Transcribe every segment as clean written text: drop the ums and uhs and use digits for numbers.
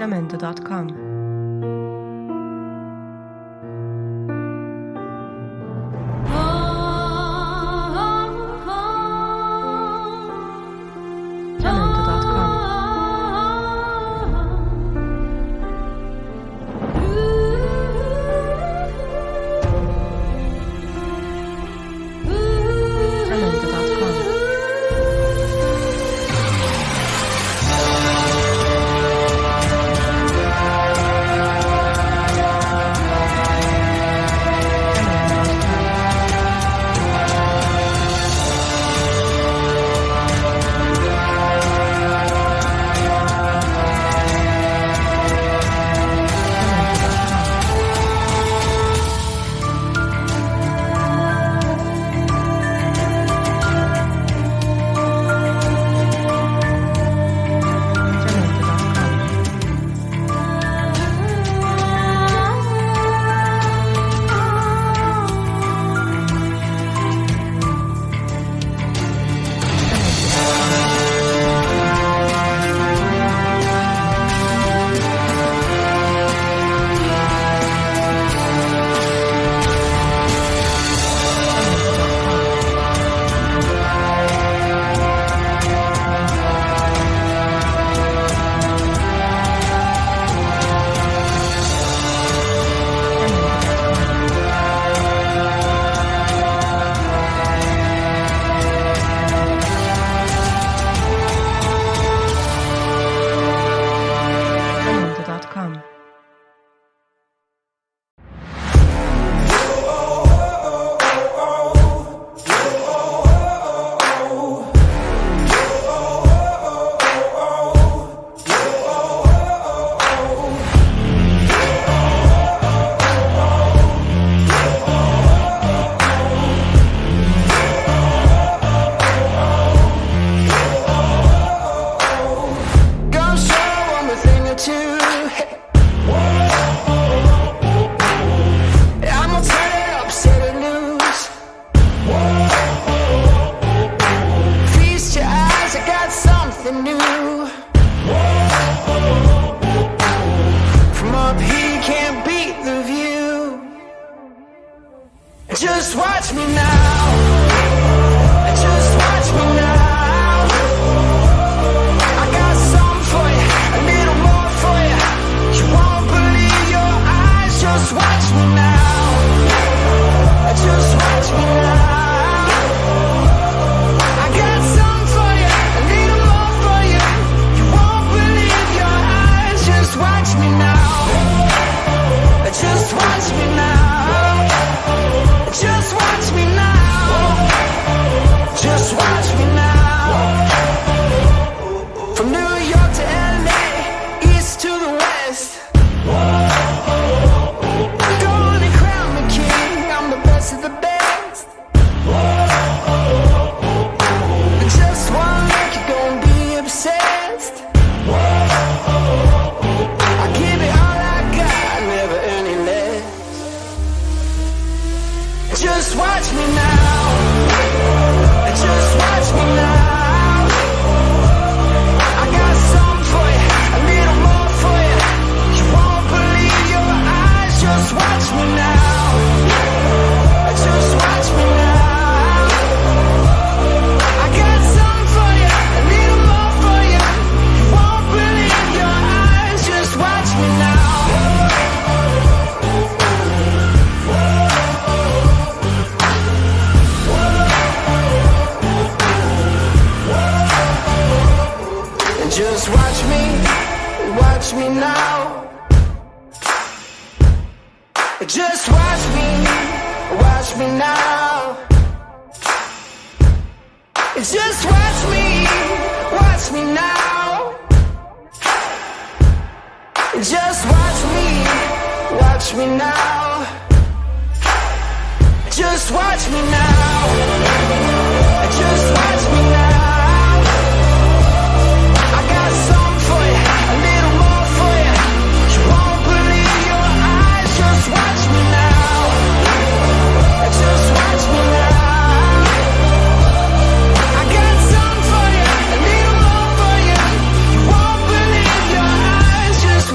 jamendo.com. Just watch me now. Just watch me now. I got something for you, a little more for you. You won't believe your eyes. Just watch me now. Just watch me now. I got something for you, a little more for you. You won't believe your eyes. Just watch me now. Just watch me now. Just watch me now. Just watch me now. From New York to LA, east to the west. Gonna crown me king, I'm the best of the best. Just one look, you're gonna be obsessed. I give it all I got, never any less. Just watch me now. Just watch me now. I got something for you, a little more for you. You won't believe your eyes. Just watch me now. Just watch me now. I got something for you, a little more for you. You won't believe your eyes. Just watch me now. Just watch me now. Just watch me now. Just watch me now. Just watch me now. Just watch me now. Just watch me now. I got something for you, a little more for you. You won't believe your eyes. Just watch me now. Just watch me now. I got something for you, a little more for you. You won't believe your eyes. Just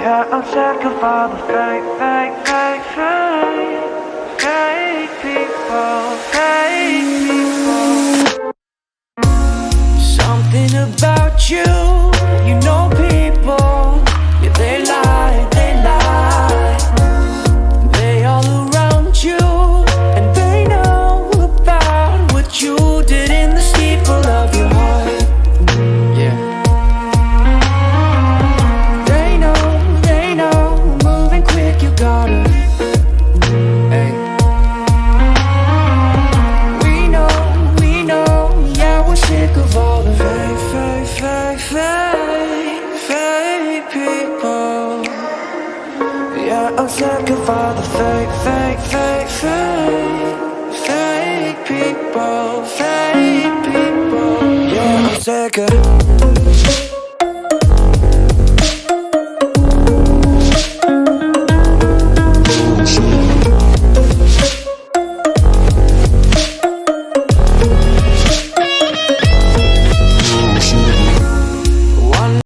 Yeah, I'm sick of all the fake, fake, fake, fake, fake people, fake people. Something about you, you know people, yeah, they lie, they lie. They all around you, and they know about what you did in the steeple of your heart. Yeah. They know, moving quick, you gotta. Hey. We know, yeah, we're sick of all the fake people. Yeah, I'm sick of all the fake people. Yeah, I'm sick of